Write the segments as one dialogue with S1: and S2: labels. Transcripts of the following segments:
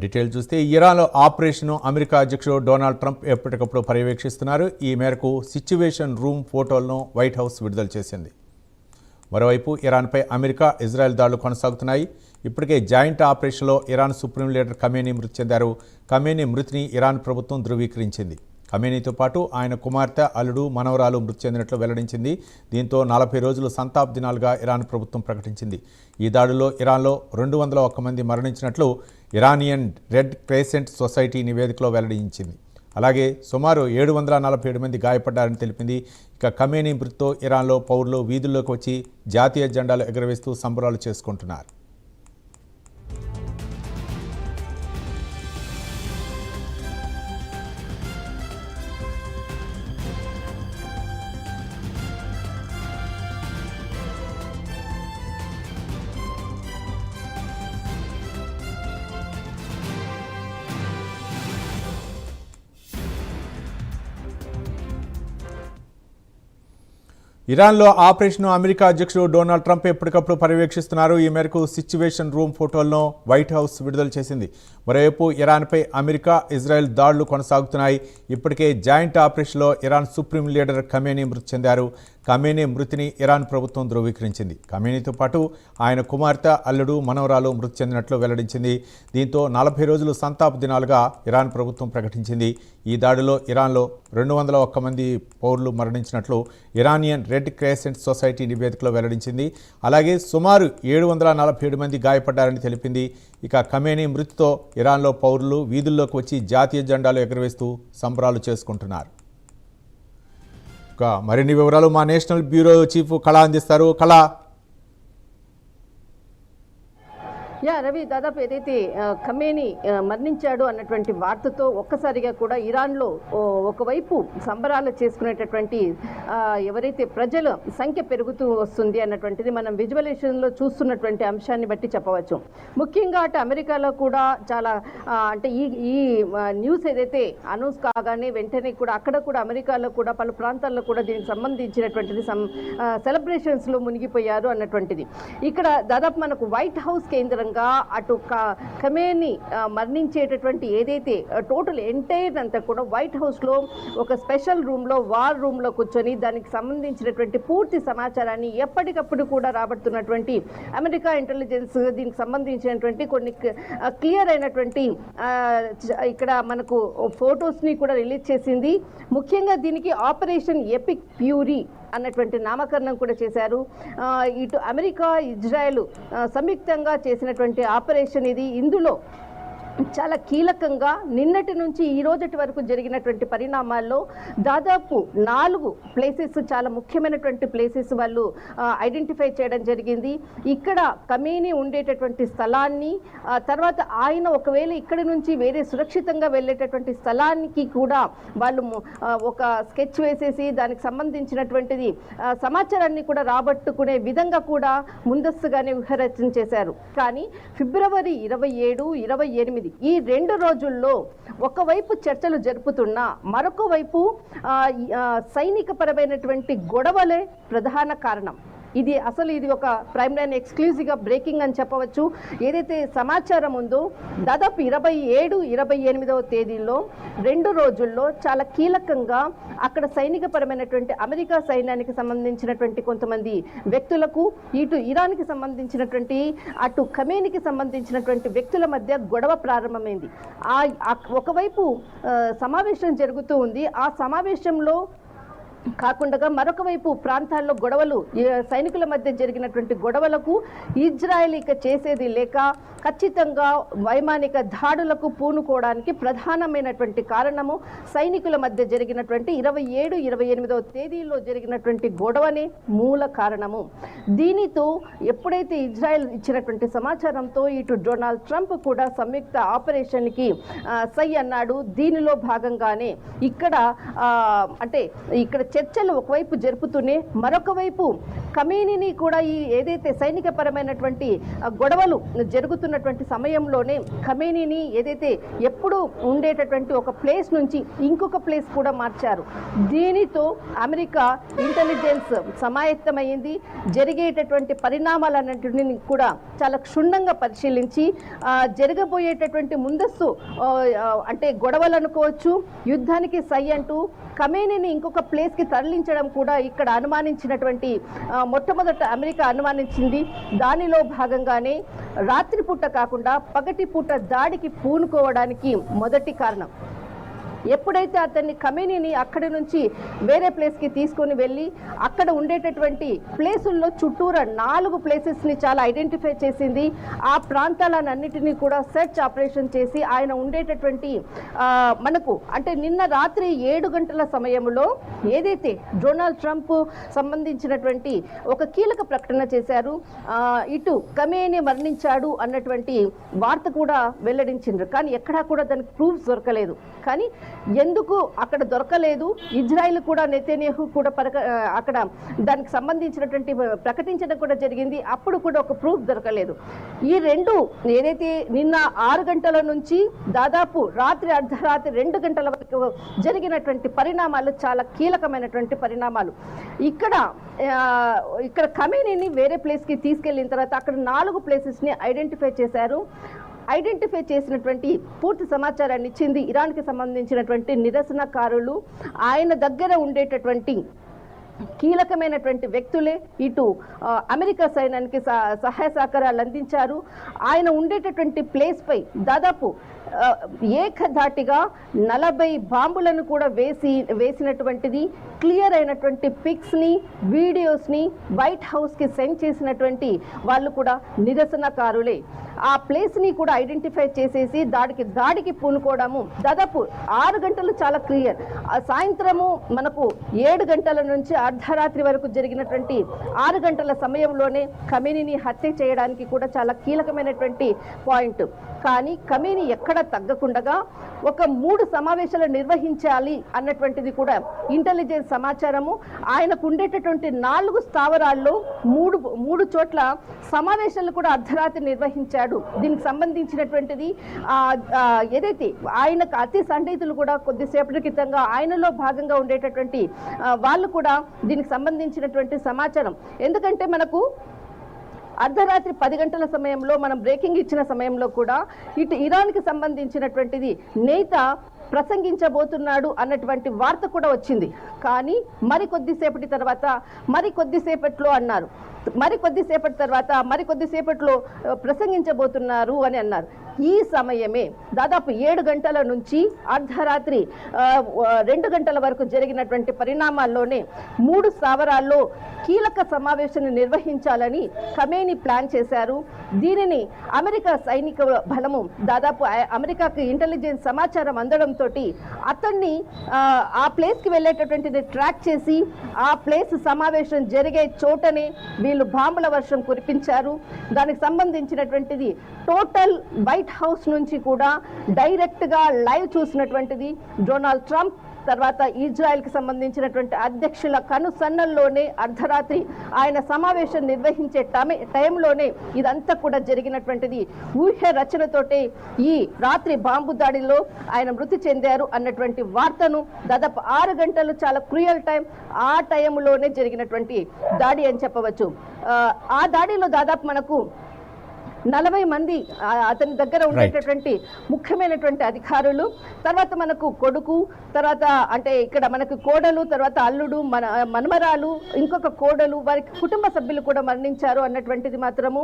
S1: Detail చూస్తే ఇరాన్లో operation America అధ్యక్షుడు డొనాల్డ్ ట్రంప్ ఎప్పటికప్పుడు పర్యవేక్షిస్తున్నారు. ఈ మేరకు సిచ్యువేషన్ రూమ్ ఫోటోలను వైట్ హౌస్ విడుదల చేసింది. మరోవైపు ఇరాన్పై అమెరికా, ఇజ్రాయెల్ దాడులు కొనసాగుతున్నాయి. ఇప్పటికే జాయింట్ ఆపరేషన్లో ఇరాన్ సుప్రీం లీడర్ ఖమేనీ మృతి చెందారు. ఖమేనీ మృతిని ఇరాన్ ప్రభుత్వం ధృవీకరించింది. ఖమేనీతో పాటు ఆయన కుమార్తె, అల్లుడు, మనవరాలు మృతి చెందినట్లు వెల్లడించింది. దీంతో 40 రోజులు సంతాప దినాలుగా ఇరాన్ ప్రభుత్వం ప్రకటించింది. ఈ దాడుల్లో ఇరాన్లో 201 మంది మరణించినట్లు ఇరానియన్ రెడ్ క్రెసెంట్ సొసైటీ నివేదికలో వెల్లడించింది. అలాగే సుమారు 747 మంది గాయపడ్డారని తెలిపింది. ఇక ఖమేనీ మృతితో ఇరాన్లో పౌరులు వీధుల్లోకి వచ్చి జాతీయ జెండాలు ఎగురవేస్తూ సంబరాలు చేసుకుంటున్నారు. ఇరాన్లో ఆపరేషన్ అమెరికా అధ్యక్షుడు డొనాల్డ్ ట్రంప్ ఎప్పటికప్పుడు పర్యవేక్షిస్తున్నారు. ఈ మేరకు సిచ్యువేషన్ రూమ్ ఫోటోలను వైట్ హౌస్ విడుదల చేసింది. మరోవైపు ఇరాన్పై అమెరికా, ఇజ్రాయెల్ దాడులు కొనసాగుతున్నాయి. ఇప్పటికే జాయింట్ ఆపరేషన్లో ఇరాన్ సుప్రీం లీడర్ ఖమేనీ మృతి చెందారు. ఖమేనీ మృతిని ఇరాన్ ప్రభుత్వం ధృవీకరించింది. ఖమేనీతో పాటు ఆయన కుమార్తె, అల్లుడు, మనవరాలు మృతి చెందినట్లు వెల్లడించింది. దీంతో 40 రోజులు సంతాప దినాలుగా ఇరాన్ ప్రభుత్వం ప్రకటించింది. ఈ దాడిలో ఇరాన్లో 201 మంది పౌరులు మరణించినట్లు ఇరానియన్ రెడ్ క్రెసెంట్ సొసైటీ నివేదికలో వెల్లడించింది. అలాగే సుమారు 747 మంది గాయపడ్డారని తెలిపింది. ఇక ఖమేనీ మృతితో ఇరాన్లో పౌరులు వీధుల్లోకి వచ్చి జాతీయ జెండాలు ఎగురవేస్తూ సంబరాలు చేసుకుంటున్నారు. మరిన్ని వివరాలు మా నేషనల్ బ్యూరో చీఫ్ కళ అందిస్తారు. కళ,
S2: రవి, దాదాపు ఏదైతే ఖమేనీ మరణించాడు అన్నటువంటి వార్తతో ఒక్కసారిగా కూడా ఇరాన్లో ఒకవైపు సంబరాలు చేసుకునేటటువంటి ఎవరైతే ప్రజల సంఖ్య పెరుగుతూ వస్తుంది అన్నటువంటిది మనం విజువలైజేషన్లో చూస్తున్నటువంటి అంశాన్ని బట్టి చెప్పవచ్చు. ముఖ్యంగా అటు అమెరికాలో కూడా చాలా అంటే ఈ న్యూస్ ఏదైతే అనౌన్స్ కాగానే వెంటనే కూడా అక్కడ కూడా అమెరికాలో కూడా పలు ప్రాంతాల్లో కూడా దీనికి సంబంధించినటువంటిది సెలబ్రేషన్స్లో మునిగిపోయారు అన్నటువంటిది. ఇక్కడ దాదాపు మనకు వైట్ హౌస్ కేంద్రంగా అటు ఖమేనీ మరణించేటటువంటి ఏదైతే టోటల్ ఎంటైర్ అంతా కూడా వైట్ హౌస్లో ఒక స్పెషల్ రూమ్లో, వార్ రూమ్లో కూర్చొని దానికి సంబంధించినటువంటి పూర్తి సమాచారాన్ని ఎప్పటికప్పుడు కూడా రాబడుతున్నటువంటి అమెరికా ఇంటెలిజెన్స్ దీనికి సంబంధించినటువంటి కొన్ని క్లియర్ అయినటువంటి ఇక్కడ మనకు ఫొటోస్ని కూడా రిలీజ్ చేసింది. ముఖ్యంగా దీనికి ఆపరేషన్ ఎపిక్ ఫ్యూరీ అన్నటువంటి నామకరణం కూడా చేశారు. ఇటు అమెరికా, ఇజ్రాయెల్ సంయుక్తంగా చేసినటువంటి ఆపరేషన్ ఇది. ఇందులో చాలా కీలకంగా నిన్నటి నుంచి ఈ రోజటి వరకు జరిగినటువంటి పరిణామాల్లో దాదాపు 4 ప్లేసెస్, చాలా ముఖ్యమైనటువంటి ప్లేసెస్ వాళ్ళు ఐడెంటిఫై చేయడం జరిగింది. ఇక్కడ ఖమేనీ ఉండేటటువంటి స్థలాన్ని, తర్వాత ఆయన ఒకవేళ ఇక్కడి నుంచి వేరే సురక్షితంగా వెళ్ళేటటువంటి స్థలానికి కూడా వాళ్ళు ఒక స్కెచ్ వేసేసి దానికి సంబంధించినటువంటిది సమాచారాన్ని కూడా రాబట్టుకునే విధంగా కూడా ముందస్తుగానే వ్యూహరచన చేశారు. కానీ ఫిబ్రవరి 27, 28 ఈ 2 రోజుల్లో ఒకవైపు చర్చలు జరుపుతున్నా మరొక వైపు సైనిక పరమైనటువంటి గొడవలే ప్రధాన కారణం. ఇది ఒక ప్రైమ్ లైన్ ఎక్స్క్లూజివ్గా బ్రేకింగ్ అని చెప్పవచ్చు. ఏదైతే సమాచారం ఉందో దాదాపు 27, 28వ తేదీల్లో 2 రోజుల్లో చాలా కీలకంగా అక్కడ సైనికపరమైనటువంటి అమెరికా సైన్యానికి సంబంధించినటువంటి కొంతమంది వ్యక్తులకు, ఇటు ఇరాన్కి సంబంధించినటువంటి అటు ఖమేనీకి సంబంధించినటువంటి వ్యక్తుల మధ్య గొడవ ప్రారంభమైంది. ఒకవైపు సమావేశం జరుగుతూ ఉంది. ఆ సమావేశంలో కాకుండా మరొక వైపు ప్రాంతాల్లో గొడవలు, సైనికుల మధ్య జరిగినటువంటి గొడవలకు ఇజ్రాయెల్ ఇక చేసేది లేక ఖచ్చితంగా వైమానిక దాడులకు పూనుకోవడానికి ప్రధానమైనటువంటి కారణము సైనికుల మధ్య జరిగినటువంటి 27, 28వ తేదీల్లో జరిగినటువంటి గొడవనే మూల కారణము. దీనితో ఎప్పుడైతే ఇజ్రాయెల్ ఇచ్చినటువంటి సమాచారంతో ఇటు డొనాల్డ్ ట్రంప్ కూడా సంయుక్త ఆపరేషన్కి సై అన్నాడు. దీనిలో భాగంగానే ఇక్కడ చర్చలు ఒకవైపు జరుపుతూనే మరొక వైపు ఖమేనీని కూడా ఈ ఏదైతే సైనికపరమైనటువంటి గొడవలు జరుగుతున్నటువంటి సమయంలోనే ఖమేనీని ఏదైతే ఎప్పుడు ఉండేటటువంటి ఒక ప్లేస్ నుంచి ఇంకొక ప్లేస్ కూడా మార్చారు. దీనితో అమెరికా ఇంటెలిజెన్స్ సమాయత్తమైంది. జరిగేటటువంటి పరిణామాలన్నింటినీ కూడా చాలా క్షుణ్ణంగా పరిశీలించి జరగబోయేటటువంటి ముందస్తు అంటే గొడవలు అనుకోవచ్చు, యుద్ధానికి సై అంటూ ఖమేనీని ఇంకొక ప్లేస్కి తరలించడం కూడా ఇక్కడ అనుమానించినటువంటి మొట్టమొదట అమెరికా అనుమానించింది. దానిలో భాగంగానే రాత్రిపూట కాకుండా పగటిపూట దాడికి పూనుకోవడానికి మొదటి కారణం. ఎప్పుడైతే అతన్ని ఖమేనీని అక్కడి నుంచి వేరే ప్లేస్కి తీసుకొని వెళ్ళి అక్కడ ఉండేటటువంటి ప్లేసుల్లో చుట్టూరా 4 ప్లేసెస్ని చాలా ఐడెంటిఫై చేసింది. ఆ ప్రాంతాలన్నిటినీ కూడా సెర్చ్ ఆపరేషన్ చేసి ఆయన ఉండేటటువంటి మనకు అంటే నిన్న రాత్రి 7 గంటల సమయంలో ఏదైతే డొనాల్డ్ ట్రంప్ సంబంధించినటువంటి ఒక కీలక ప్రకటన చేశారు, ఇటు ఖమేనీ మరణించాడు అన్నటువంటి వార్త కూడా వెల్లడించిండ్రు. కానీ ఎక్కడా కూడా దానికి ప్రూఫ్స్ దొరకలేదు. కానీ ఎందుకు అక్కడ దొరకలేదు, ఇజ్రాయిల్ కూడా నెతన్యాహు కూడా అక్కడ దానికి సంబంధించినటువంటి ప్రకటించడం కూడా జరిగింది, అప్పుడు కూడా ఒక ప్రూఫ్ దొరకలేదు. ఈ రెండు ఏదైతే నిన్న 6 గంటల నుంచి దాదాపు రాత్రి అర్ధరాత్రి 2 గంటల వరకు జరిగినటువంటి పరిణామాలు చాలా కీలకమైనటువంటి పరిణామాలు. ఇక్కడ ఖమేనీని వేరే ప్లేస్కి తీసుకెళ్లిన తర్వాత అక్కడ 4 ప్లేసెస్ని ఐడెంటిఫై చేశారు. ఐడెంటిఫై చేసినటువంటి పూర్తి సమాచారాన్ని ఇచ్చింది ఇరాన్కి సంబంధించినటువంటి నిరసనకారులు. ఆయన దగ్గర ఉండేటటువంటి కీలకమైనటువంటి వ్యక్తులే ఇటు అమెరికా సైన్యానికి సహాయ సహకారాలు అందించారు. ఆయన ఉండేటటువంటి ప్లేస్పై దాదాపు ఏకధాటిగా 40 బాంబులను కూడా వేసినటువంటిది క్లియర్ అయినటువంటి పిక్స్ని వీడియోస్ని వైట్ హౌస్కి సెండ్ చేసినటువంటి వాళ్ళు కూడా నిరసనకారులే. ఆ ప్లేస్ని కూడా ఐడెంటిఫై చేసేసి దాడికి పూనుకోవడము దాదాపు 6 గంటలు చాలా క్లియర్. సాయంత్రము మనకు 7 గంటల నుంచి అర్ధరాత్రి వరకు జరిగినటువంటి 6 గంటల సమయంలోనే ఖమేనీని హత్య చేయడానికి కూడా చాలా కీలకమైనటువంటి పాయింట్. కానీ ఖమేనీ ఎక్కడ తగ్గకుండగా ఒక 3 సమావేశాలు నిర్వహించాలి అన్నటువంటిది కూడా ఇంటెలిజెన్స్ సమాచారము. ఆయనకు ఉండేటటువంటి 4 స్థావరాల్లో 3 చోట్ల సమావేశాలు కూడా అర్ధరాత్రి నిర్వహించాడు. దీనికి సంబంధించినటువంటిది ఏదైతే ఆయనకు అతి సన్నిహితులు కూడా కొద్దిసేపటి క్రితంగా ఆయనలో భాగంగా ఉండేటటువంటి వాళ్ళు కూడా దీనికి సంబంధించినటువంటి సమాచారం. ఎందుకంటే మనకు అర్ధరాత్రి 10 గంటల సమయంలో మనం బ్రేకింగ్ ఇచ్చిన సమయంలో కూడా ఇటు ఇరాన్కి సంబంధించినటువంటిది నేత ప్రసంగించబోతున్నాడు అన్నటువంటి వార్త కూడా వచ్చింది. కానీ మరికొద్దిసేపట్లో అన్నారు, మరికొద్దిసేపటి తర్వాత మరికొద్దిసేపట్లో ప్రసంగించబోతున్నారు అని అన్నారు. ఈ సమయమే దాదాపు 7 గంటల నుంచి అర్ధరాత్రి 2 గంటల వరకు జరిగినటువంటి పరిణామాల్లోనే 3 స్థావరాల్లో కీలక సమావేశాన్ని నిర్వహించాలని ఖమేనీ ప్లాన్ చేశారు. దీనిని అమెరికా సైనిక బలము దాదాపు అమెరికాకి ఇంటెలిజెన్స్ సమాచారం అందడంతో అతన్ని ఆ ప్లేస్కి వెళ్ళేటటువంటిది ట్రాక్ చేసి ఆ ప్లేస్ సమావేశం జరిగే చోటనే వీళ్ళు బాంబుల వర్షం కురిపించారు. దానికి సంబంధించినటువంటిది టోటల్ వైట్ హౌస్ నుంచి కూడా డైరెక్ట్గా లైవ్ చూసినటువంటిది డొనాల్డ్ ట్రంప్, తర్వాత ఇజ్రాయెల్కి సంబంధించినటువంటి అధ్యక్షుల కనుసన్నల్లోనే అర్ధరాత్రి ఆయన సమావేశం నిర్వహించే టైంలోనే ఇదంతా కూడా జరిగినటువంటిది. ఊహ్య రచనతోటే ఈ రాత్రి బాంబు దాడిలో ఆయన మృతి చెందారు అన్నటువంటి వార్తను దాదాపు 6 గంటలు చాలా క్రూయల్ టైం, ఆ టైంలోనే జరిగినటువంటి దాడి అని చెప్పవచ్చు. ఆ దాడిలో దాదాపు మనకు 40 మంది అతని దగ్గర ఉండేటటువంటి ముఖ్యమైనటువంటి అధికారులు, తర్వాత మనకు కొడుకు, తర్వాత అంటే ఇక్కడ మనకు కోడలు, తర్వాత అల్లుడు, మనమరాలు, ఇంకొక కోడలు, వారికి కుటుంబ సభ్యులు కూడా మరణించారు అన్నటువంటిది మాత్రము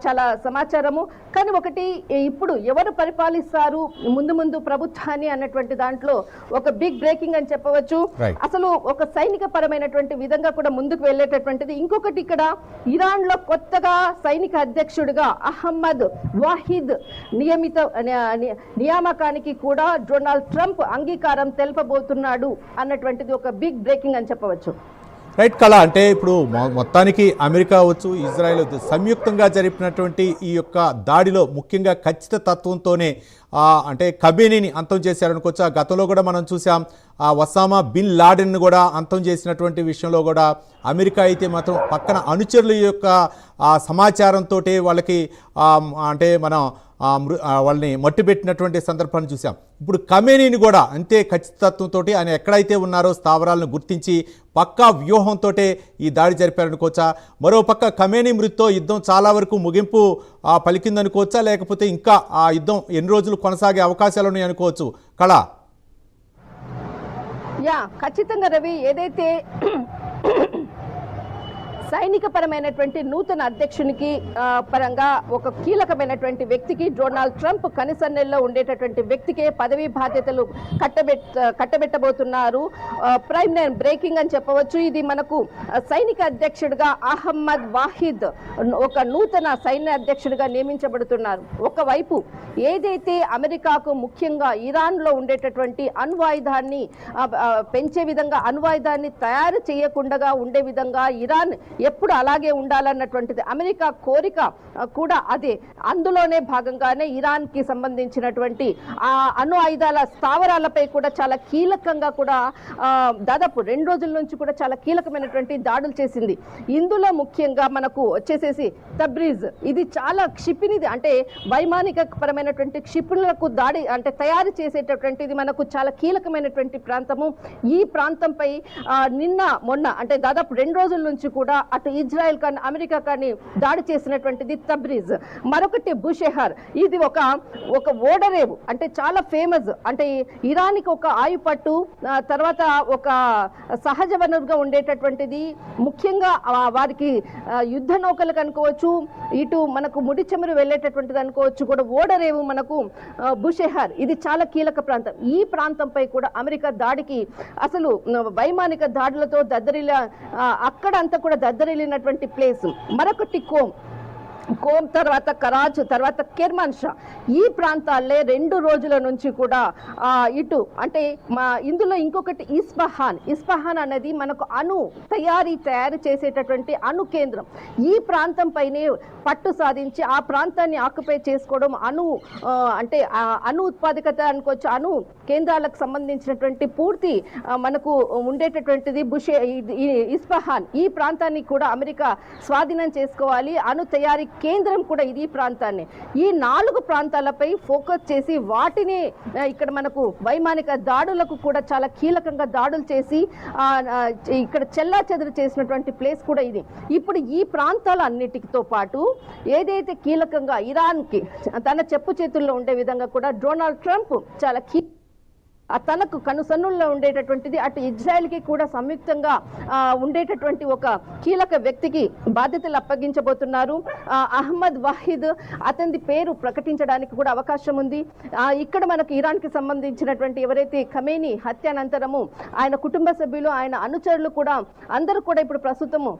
S2: చాలా సమాచారము. కానీ ఒకటి, ఇప్పుడు ఎవరు పరిపాలిస్తారు ముందు ప్రభుత్వాన్ని అన్నటువంటి దాంట్లో ఒక బిగ్ బ్రేకింగ్ అని చెప్పవచ్చు. అసలు ఒక సైనిక పరమైనటువంటి విధంగా కూడా ముందుకు వెళ్ళేటటువంటిది. ఇంకొకటి, ఇక్కడ ఇరాన్ లో కొత్తగా సైనిక అధ్యక్షుడిగా అహ్మద్ వాహిద్ నియామకానికి కూడా డొనాల్డ్ ట్రంప్ అంగీకారం తెలపబోతున్నాడు అన్నటువంటిది ఒక బిగ్ బ్రేకింగ్ అని చెప్పవచ్చు.
S1: రైట్ కళ, అంటే ఇప్పుడు మొత్తానికి అమెరికా వచ్చు, ఇజ్రాయెల్ సంయుక్తంగా జరిపినటువంటి ఈ యొక్క దాడిలో ముఖ్యంగా ఖచ్చిత తత్వంతోనే అంటే ఖమేనీని అంతం చేశారనుకోవచ్చు. గతంలో కూడా మనం చూసాం ఒసామా బిన్ లాడెన్ కూడా అంతం చేసినటువంటి విషయంలో కూడా అమెరికా అయితే మాత్రం పక్కన అనుచరుల యొక్క సమాచారంతో వాళ్ళకి అంటే మనం వాళ్ళని మట్టిపెట్టినటువంటి సందర్భాన్ని చూసాం. ఇప్పుడు ఖమేనీని కూడా అంతే ఖచ్చితత్వంతో ఆయన ఎక్కడైతే ఉన్నారో స్థావరాలను గుర్తించి పక్కా వ్యూహంతో ఈ దాడి జరిపారనుకోవచ్చా? మరోపక్క ఖమేనీ మృతితో యుద్ధం చాలా వరకు ముగింపు పలికిందనుకోవచ్చా, లేకపోతే ఇంకా ఆ యుద్ధం ఎన్ని రోజులు కొనసాగే అవకాశాలు ఉన్నాయి అనుకోవచ్చు కళ?
S2: ఖచ్చితంగా రవి, ఏదైతే సైనిక పరమైనటువంటి నూతన అధ్యక్షునికి పరంగా ఒక కీలకమైనటువంటి వ్యక్తికి, డొనాల్డ్ ట్రంప్ కనిసన్నెల్లో ఉండేటటువంటి వ్యక్తికే పదవీ బాధ్యతలు కట్టబెట్టబోతున్నారు. ప్రైమ్ లైన్ బ్రేకింగ్ అని చెప్పవచ్చు. ఇది మనకు సైనిక అధ్యక్షుడిగా అహ్మద్ వాహిద్ ఒక నూతన సైన్య అధ్యక్షుడిగా నియమించబడుతున్నారు. ఒకవైపు ఏదైతే అమెరికాకు ముఖ్యంగా ఇరాన్లో ఉండేటటువంటి అణ్వాయుధాన్ని పెంచే విధంగా, అణ్వాయుధాన్ని తయారు చేయకుండా ఉండే విధంగా ఇరాన్ ఎప్పుడు అలాగే ఉండాలన్నటువంటిది అమెరికా కోరిక కూడా అదే. అందులోనే భాగంగానే ఇరాన్ కి సంబంధించినటువంటి ఆ అణు ఆయుధాల స్థావరాలపై కూడా చాలా కీలకంగా కూడా దాదాపు 2 రోజుల నుంచి కూడా చాలా కీలకమైనటువంటి దాడులు చేసింది. ఇందులో ముఖ్యంగా మనకు వచ్చేసేసి తబ్రీజ్, ఇది చాలా క్షిపణిది, అంటే వైమానిక పరమైనటువంటి క్షిపణులకు దాడి అంటే తయారు చేసేటటువంటిది మనకు చాలా కీలకమైనటువంటి ప్రాంతము. ఈ ప్రాంతంపై నిన్న మొన్న అంటే దాదాపు 2 రోజుల నుంచి కూడా అటు ఇజ్రాయెల్ కానీ అమెరికా కానీ దాడి చేసినటువంటిది తబ్రీజ్. మరొకటి బుషెహర్, ఇది ఒక ఓడరేవు, అంటే చాలా ఫేమస్, అంటే ఇరాన్కి ఒక ఆయుపట్టు, తర్వాత ఒక సహజ వనరుగా ఉండేటటువంటిది. ముఖ్యంగా వారికి యుద్ధ నౌకలకు అనుకోవచ్చు, ఇటు మనకు ముడి చమురు వెళ్ళేటటువంటిది అనుకోవచ్చు కూడా ఓడరేవు మనకు బుషెహర్, ఇది చాలా కీలక ప్రాంతం. ఈ ప్రాంతంపై కూడా అమెరికా దాడికి అసలు వైమానిక దాడులతో అక్కడంతా కూడా దద్దరిల్లినటువంటి ప్లేస్. మరొకటి కోమ్, తర్వాత కరాచు, తర్వాత కెర్మాన్ షా, ఈ ప్రాంతాలే 2 రోజుల నుంచి కూడా ఇటు అంటే ఇందులో ఇంకొకటి ఇస్ఫహాన్ అనేది మనకు తయారు చేసేటటువంటి అణు కేంద్రం. ఈ ప్రాంతం పైనే పట్టు సాధించి ఆ ప్రాంతాన్ని ఆక్యుపై చేసుకోవడం, అంటే అణు ఉత్పాదకత అనుకోవచ్చు, అణు కేంద్రాలకు సంబంధించినటువంటి పూర్తి మనకు ఉండేటటువంటిది ఇస్ఫహాన్. ఈ ప్రాంతాన్ని కూడా అమెరికా స్వాధీనం చేసుకోవాలి. అణు తయారీ కేంద్రం కూడా ఇది ప్రాంతాన్ని. ఈ 4 ప్రాంతాలపై ఫోకస్ చేసి వాటిని ఇక్కడ మనకు వైమానిక దాడులకు కూడా చాలా కీలకంగా దాడులు చేసి ఇక్కడ చెల్లాచెదురు చేసినటువంటి ప్లేస్ కూడా ఇది. ఇప్పుడు ఈ ప్రాంతాలన్నిటితో పాటు ఏదైతే కీలకంగా ఇరాన్కి తన చెప్పు చేతుల్లో ఉండే విధంగా కూడా డొనాల్డ్ ట్రంప్ చాలా తనకు కనుసన్నుల్లో ఉండేటటువంటిది, అటు ఇజ్రాయెల్కి కూడా సంయుక్తంగా ఉండేటటువంటి ఒక కీలక వ్యక్తికి బాధ్యతలు అప్పగించబోతున్నారు. అహ్మద్ వాహిద్, అతని పేరు ప్రకటించడానికి కూడా అవకాశం ఉంది. ఇక్కడ మనకు ఇరాన్కి సంబంధించినటువంటి ఎవరైతే ఖమేనీ హత్యానంతరము ఆయన కుటుంబ సభ్యులు, ఆయన అనుచరులు కూడా అందరూ కూడా ఇప్పుడు ప్రస్తుతము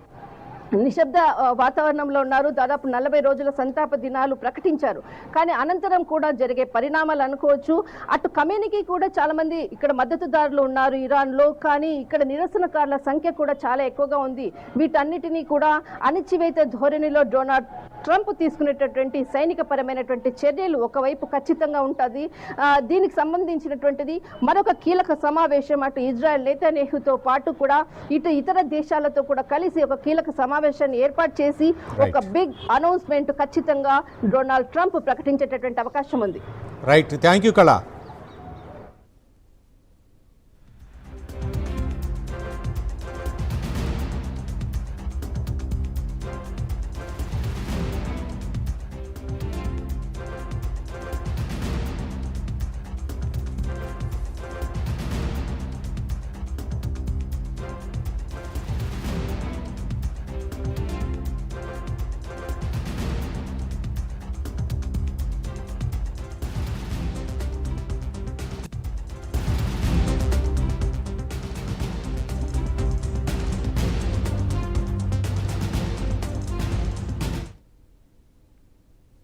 S2: నిశ్శబ్ద వాతావరణంలో ఉన్నారు. దాదాపు 40 రోజుల సంతాప దినాలు ప్రకటించారు. కానీ అనంతరం కూడా జరిగే పరిణామాలు అనుకోవచ్చు. అటు ఖమేనీకి కూడా చాలా మంది ఇక్కడ మద్దతుదారులు ఉన్నారు ఇరాన్లో, కానీ ఇక్కడ నిరసనకారుల సంఖ్య కూడా చాలా ఎక్కువగా ఉంది. వీటన్నిటినీ కూడా అణిచివేత ధోరణిలో డొనాల్డ్ ట్రంప్ తీసుకునేటటువంటి సైనిక పరమైనటువంటి చర్యలు ఒకవైపు ఖచ్చితంగా ఉంటుంది. దీనికి సంబంధించినటువంటిది మరొక కీలక సమావేశం అటు ఇజ్రాయెల్ నేతన్యాహుతో పాటు కూడా ఇటు ఇతర దేశాలతో కూడా కలిసి ఒక కీలక సమావేశాన్ని ఏర్పాటు చేసి ఒక బిగ్ అనౌన్స్మెంట్ ఖచ్చితంగా డొనాల్డ్ ట్రంప్ ప్రకటించేటటువంటి అవకాశం ఉంది.
S1: రైట్, థ్యాంక్ యూ కళ.